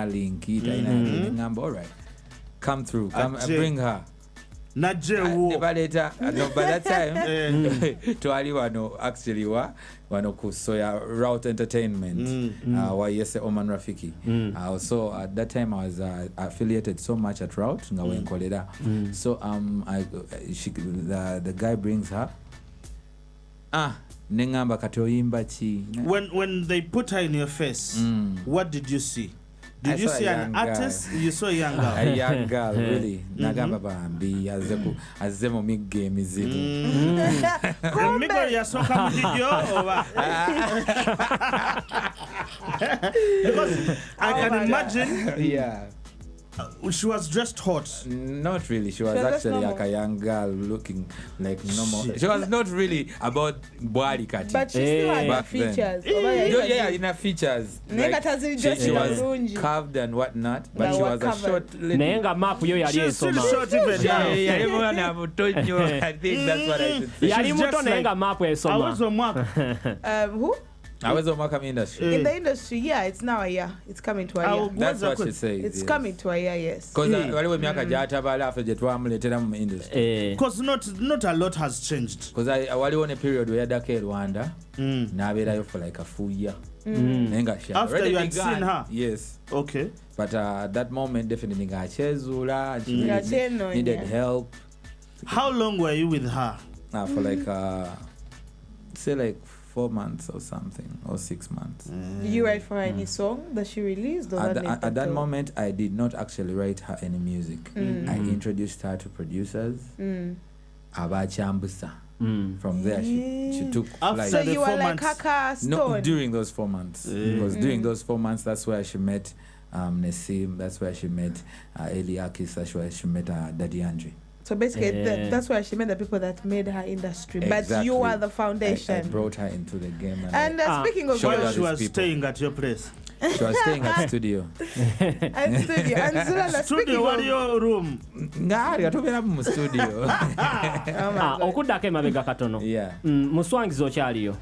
taina link taina ngamba all right come through come bring her Najewo no by that time twali wano actually wano ku Soya Route Entertainment wa yese Oman Rafiki so at that time I was affiliated so much at Route nga wenkolera so the guy brings her nengamba kati oyimba chi when they put her in your face what did you see? Did you see an artist? You saw a young girl. A young girl, really. Nagamba bambi azemo migge mizibu. Migo yasoka mujjo oba. Because I can imagine. Yeah. She was dressed hot. Not really. She was actually like a young girl looking like normal. She was not really about body cutting. But she still had her features. Yeah, in her features. Like, she was carved and whatnot, but she was a short lady. She's still short even now. I think that's what I should say. I was who? I was on Makam industry. In the industry, yeah, it's now a year. It's coming to a year. That's what she says. It's coming to a year, yes. Because because not a lot has changed. Because I was on a period where I came to Rwanda. Now I was for like a full year. After you had seen her? Yes. Okay. But at that moment, definitely she needed help. How long were you with her? For like, say like 4 months or something, or 6 months. Did you write for her any song that she released? Or at that moment, I did not actually write her any music. I introduced her to producers. Abachambusa. From there, she took flight. So you were like Kaka Stone? No, during those 4 months. Because during those 4 months, that's where she met Nesim, that's where she met Eliakis, that's where she met Daddy Andre. So basically, that's why she met the people that made her industry. Exactly. But you are the foundation. I brought her into the game. And speaking of which, she was staying at your place. She was staying at studio. At studio. And Zulanda, studio, what is your room? Ngari, atubera mu studio. Okudake mabega katono. Yeah. Muswangizo kyaliyo.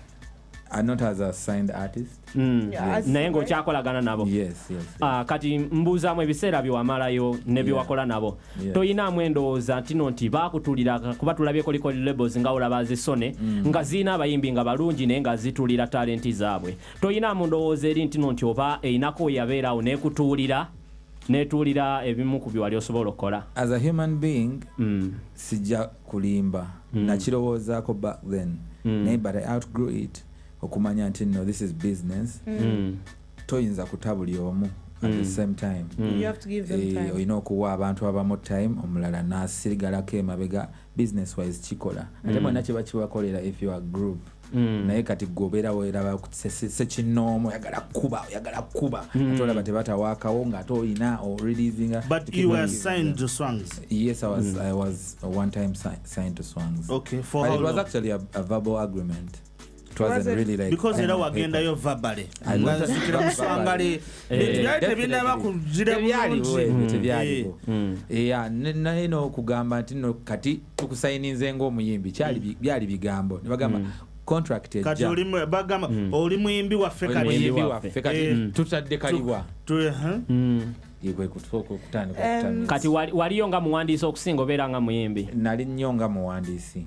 Not as a signed artist. Naye ng'okyakolagana nabo. Yes. Kati mbuuzaamu ebiseera byewamalayo ne byewakola nabo. Toyinaamu endowooza nti baakutulira kuba tulabye koliko labels nga olaba zisone nga zirina abayimbi nga balungi naye nga zitulira talenti zaabwe. Toyinaamu ndowooza eri nti oba einako yabeerawo netuulira ebimu ku bye wali osobola okukola. As a human being, sijja kulimba. Nakirowoozaako back then. But I outgrew it. Okumanya nti no, this is business. Toyinza kutabuli omu at the same time. You have to give them time. Oyina okuwa abantu abamu time omulala n'asirigalako emabega business wise kikola. Ate mwena kiba kibakolera if you are group. Naye kati gobeera weeraba sekinoomu oyagala kuba ate olaba tebatawaakawo ng'ate oyina or releasing. But you were signed to Swangs? Yes, I was one time signed to Swangs. Okay, for but how it was long? actually a verbal agreement. It wasn't really like because era wagenda yo verbally. No kugamba nti no kati tukusayininze ng'omuyimbi byali bigambo ne bagamba contracted kati oli muyimbi waffe kati tutadde kaliwa kati waliyo nga muwandiisi okusinga obeera nga muyimbi? Nali nnyo nga muwandiisi.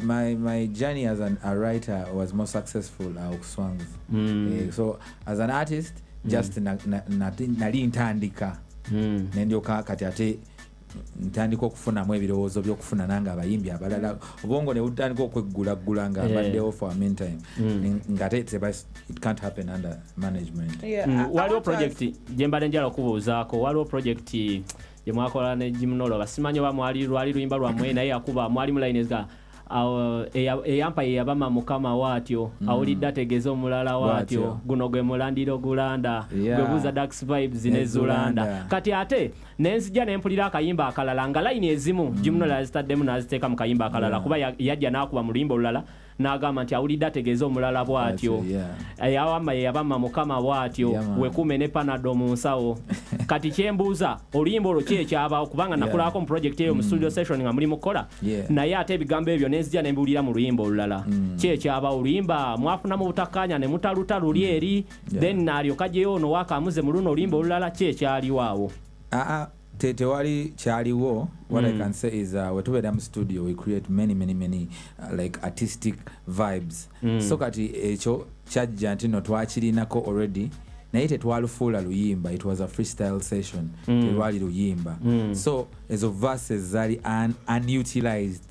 My journey as a writer was more successful Swangs. So as an artist, just nali ntandika nendyoka kati ate ntandika okufunamu ebirowoozo by'okufuna nange abayimbi abalala obwongo ne butandika okweggulaggula nga mbaddewo for a meantime ngate it can't happen under management. Waliwo project gye mbadde njala okubuuzaako, waliwo project gye mwakola ne Jimnolo basimanyi oba mwali luyimba lwammwe naye yakuba mwali mulayinezga eyampa yeyabama mukama waatyo awulidde ategeeza omulala waatyo guno gwe mulandiro gulanda gwe buuza Dax Vibes ne Zulanda. Kati ate nenzija nempulira akayimba akalala nga layini ezimu Jimno yazitaddemu n'aziteeka mu kayimba akalala kuba yajja n'akuba mu luyimba olulala n'agamba nti awulidde ategeeza omulala bw'atyo yawama yabama mukama bw'atyo wekuume ne panado mu nsawo kati kyembuuza oluyimba olwo ki ekyabaawo kubanga nakolako mu project eyo mu studio session nga muli mukola naye ate ebigambo ebyo nenzija ne mbiwulira mu luyimba olulala ki ekyabaawo oluyimba mwafuna mu butakkaanya ne mutaluta luli eri then n'alyoka gyeyo ono waakamuze mu luno oluyimba olulala ki ekyaliwo awo tewali kyaliwo. What I can say is wetubeera mu studio we create many like artistic vibes so kati ekyo kyajja nti no twakirinako already naye tetwalufuula luyimba. It was a freestyle session terwali luyimba so ezo verses zali unutilized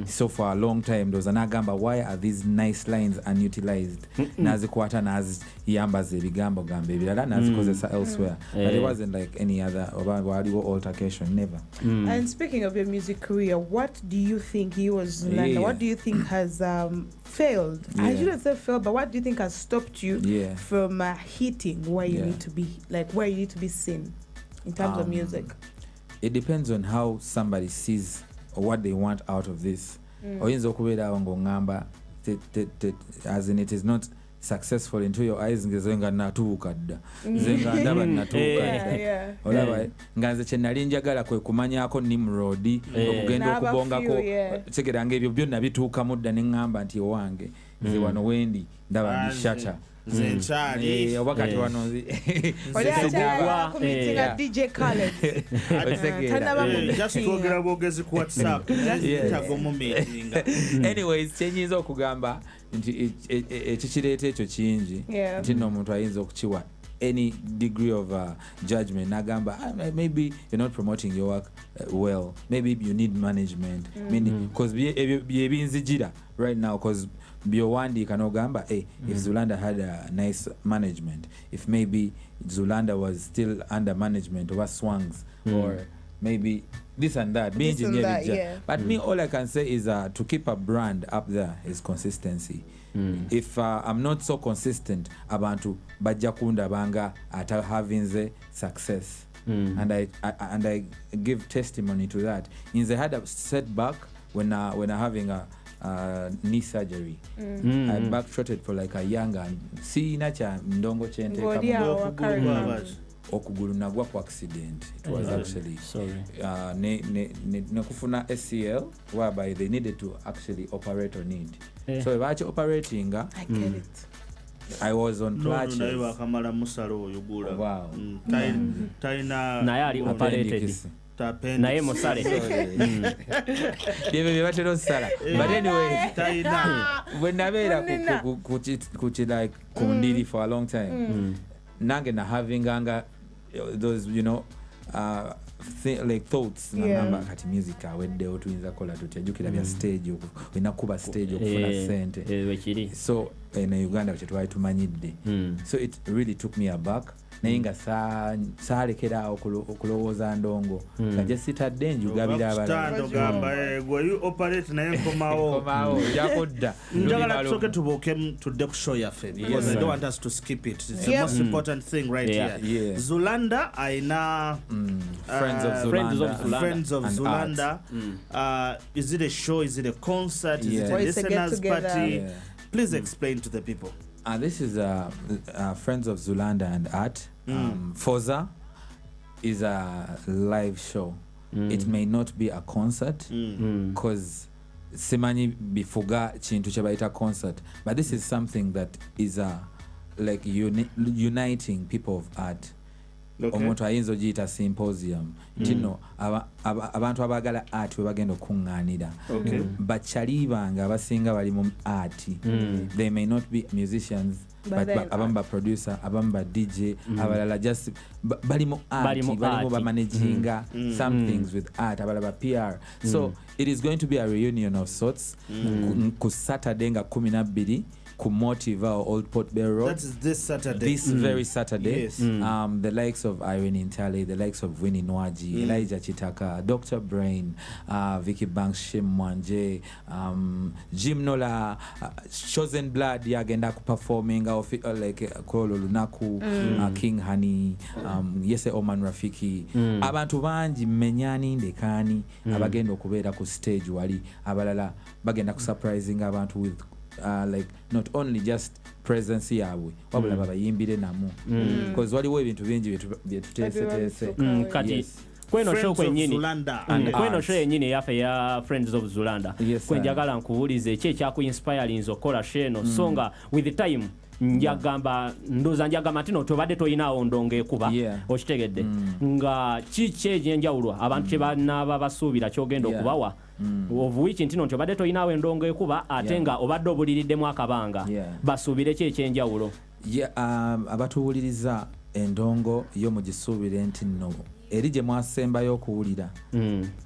so for a long time those anagamba why are these nice lines unutilized nazikwata naziyamba zebigambo gambe ebirala nazikozesa elsewhere but it wasn't like any other waliwo altercation never. And speaking of your music career, what do you think what do you think has failed? I shouldn't say failed, but what do you think has stopped you from hitting where you need to be, like where you need to be seen in terms of music? It depends on how somebody sees or what they want out of this. Oyinza okubeera ng'ongamba as in it is not successful into your eyes ngezenga natuuka dda zenga ndaba natuuka olaba nga nze kye nali njagala kwe kumanyako Nimrod okugenda okubongako tegeranga ebyo byonna bituukamu dda ne ŋŋamba nti owange nze wano wendi ndaba ndi shata zenchali wakati wano DJ Khaled just twogera bwogezi ku WhatsApp tagomu meeting anyways kyenyinza okugamba nti ekikireeta ekyo kingi nti nno omuntu ayinza okukiwa any degree of judgment nagamba maybe you're not promoting your work well, maybe you need management because byebinzijira right now because byowandiika n'ogamba if Zulanda had a nice management, if maybe Zulanda was still under management of Swangs or maybe this and that, but me all I can say is to keep a brand up there is consistency. If I'm not so consistent abantu bajja kundabanga ata having the success and I give testimony to that. In the had a setback when I having a knee surgery. I backshotted for like a young and see nacha ndongo chente okugulu nagwa kwa accident. It was actually nekufuna SCL whereby they needed to actually operate on it. So if operating I get it. I was on crutches. Wow. Naye operated. Naye musale. Bye batero sala. But anyway, when nabeera kuchi like kundiri for a long time. Nange na having those like thoughts namba kati music awedde otuyinza kola tutejukira bya stage inakuba stage okufuna sente so in Uganda kye twali tumanyidde so it really took me aback naye nga saalekera okulowooza ndongo nga gye sitadde njugabira abalala gwe operate naye nkomawo jakodda njagala tusooke tubuuke tudde ku show yaffe because I don't want us to skip it. It's the most important thing right here. Zulanda aina Friends of Zulanda. Is it a show? Is it a concert? Is it a listeners party? Please explain to the people. This is Friends of Zulanda and Art. Foza is a live show. It may not be a concert because simanyi bifuga chintu kyebayita concert, but this is something that is like uniting people of art. Omuntu ayinza ogiyita symposium tino abantu abagala art we bagenda okuŋŋaanira bakyalibanga abasinga bali mu art. They may not be musicians but abamu ba producer, abamu ba DJ, abalala just bali mu art, bali ba managing some things with art, abalala ba PR. So it is going to be a reunion of sorts ku Saturday nga 12 ku Motive Old Port Bell Road. That is this Saturday. This very Saturday. Yes. The likes of Irene Intale, the likes of Winnie Nwaji, Elijah Chitaka, Dr. Brain, Vicky Banks, Shim Mwanje, Jim Nola, Chosen Blood yagenda ku performing like Kolo Lunaku, King Honey, Yese Oman Rafiki. Abantu banji menyani ndekani abagenda okubeera ku stage wali abalala bagenda ku surprising abantu with like not only just presence yaabwe wabula babayimbire namu because waliwo ebintu bingi byetuteeseteese kati kweno show kwenyini kweno show yenyini yafe ya Friends of Zulanda kwenjagala nkubulize eche ekyakuinspire nzokola sheno songa with the time njagamba ntino tobadde toyinawo ndonge kuba okitegedde nga kiche jenjawulwa abantu kye banaba basuubira kyogenda okubawa of which ntino tobadde toyinawo ndonge kuba ate nga obadde obuliriddemu akabanga basuubire ki ekyenjawulo abatuwuliriza endongo yo mugisuubire nti nno eri gye mwasembayo okuwulira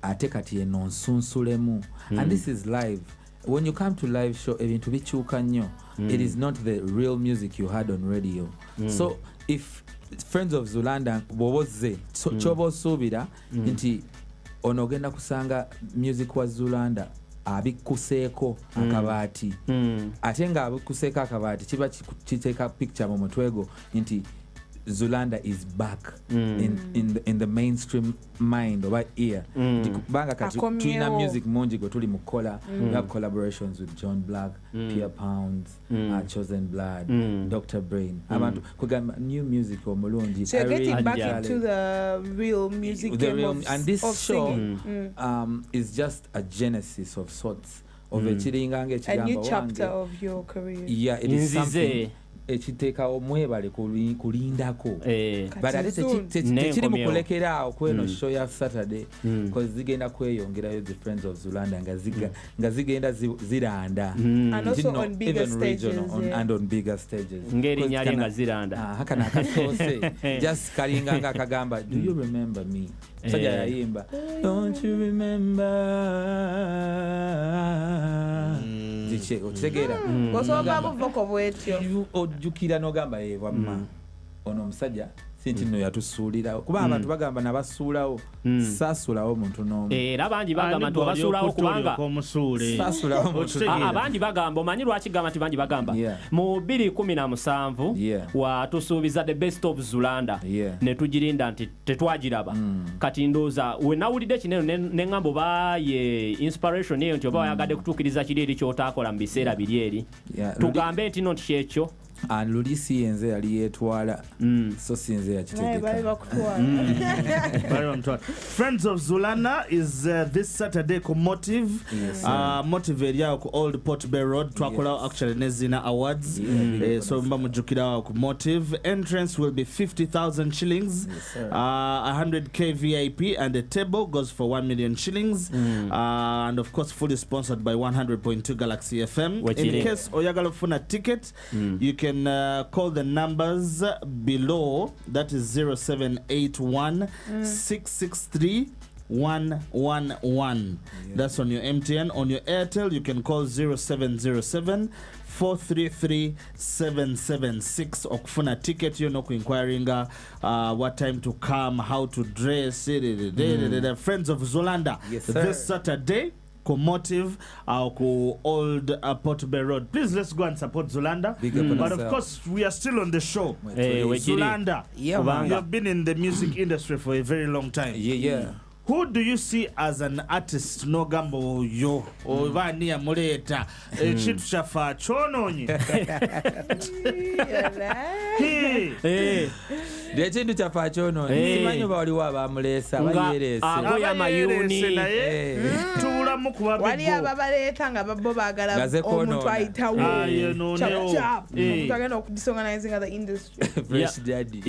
ate kati eno nsunsulemu and this is live. When you come to live show ebintu bikyuka nnyo. It is not the real music you heard on radio. So if Friends of Zulanda bw'obozze kyoba osuubira nti ono ogenda kusanga music wa Zulanda abikuseeko akabaati ate nga abikuseeko akabaati kiba kiteeka picture mu mutwego nti Zulanda is back in the mainstream mind or ear. Banga kati tuina music mungi go tuli mukola. We have collaborations with John Black, Pierre Pounds, Chosen Blood, Dr. Brain. Abantu kugamba new music or mulungi. So you're getting back into the real music game and this show is just a genesis of sorts of a new chapter of your career. Yeah, it is something ekiteeka omwebale kulindako but ate tekiri mukulekeraawo kweno show ya Saturday because zigenda kweyongerayo the Friends of Zulanda nga zigenda ziranda and also on bigger stages and on bigger stages ngeri nyali nga ziranda haka nakasose just kalinga nga kagamba do you remember me sajja yayimba don't you remember ziche otegera osoba buvoko bwetyo ojjukira n'ogamba wamma ono omusajja sinti nno yatusuulira kuba abantu bagamba nabasuulawo saasulawo omuntu n'omu era bangi bagamba nti obasuulawo kubanga abangi bagamba omanyi lwaki gamba nti bangi bagamba mu 2017 watusuubiza the best of Zulanda ne tugirinda nti tetwagiraba kati ndooza we nawulidde kineno ne ŋŋamba oba ye inspiration eyo nti oba wayagadde kutuukiriza kiri eri kyotaakola mu biseera biri eri tugambe nti no nti kyekyo and Lulisi yenze yali yetwala so sinze yakitegeka Friends of Zulanda is this Saturday ku Motive Motive area ku Old Port Bay Road twakola actually Nezina Awards so mba mujukira ku Motive. Entrance will be 50,000 shillings 100k VIP and the table goes for 1 million shillings and of course fully sponsored by 100.2 Galaxy FM. In case oyagala kufuna ticket you can call the numbers below, that is 0781 663 111. That's on your MTN. On your Airtel you can call 0707 433 776 okufuna ticket you know inquiring what time to come, how to dress the Friends of Zulanda this Saturday Motive ku Old Port Bay Road. Please let's go and support Zulanda. But of course we are still on the show. Zulanda, you have been in the music industry for a very long time. Who do you see as an artist no gambo yo ovani amuleta ekintu kyafa kyononye ekintu kyafa kyononye simanyi baliwo abamulesa bayerese agoya mayuni tubulamu kuba wali ababaleeta nga babbo baagala omuntu ayitawo tagenda okudisorganizing the industry. Fresh daddy.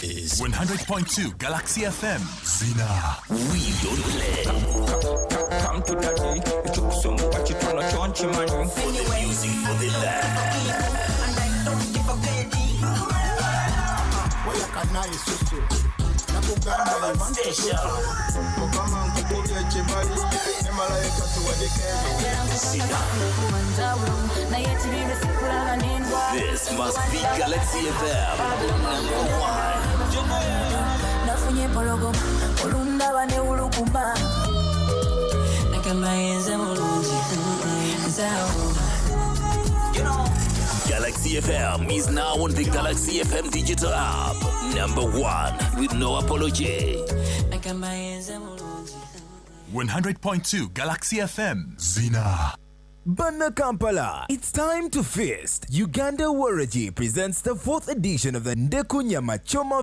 This is 100.2 Galaxy FM. Zina. We don't play. Come to daddy. You took some what you trying to launch man. For the music, for the land. And I don't give a penny. Well, I can now sister. Nakugamba special. Kama mkuja chibali. Nemalaika tuwadike. This must be Galaxy FM number 1. Nafunye pologo olunda bane ulukuma nakamayenza mulungi zao Galaxy Galaxy FM is now on the Galaxy FM digital app. Number 1 with no apology. 100.2 Galaxy FM. Zina. Bana Kampala, it's time to feast. Uganda Waraji presents the 4th edition of the Ndekunyama Choma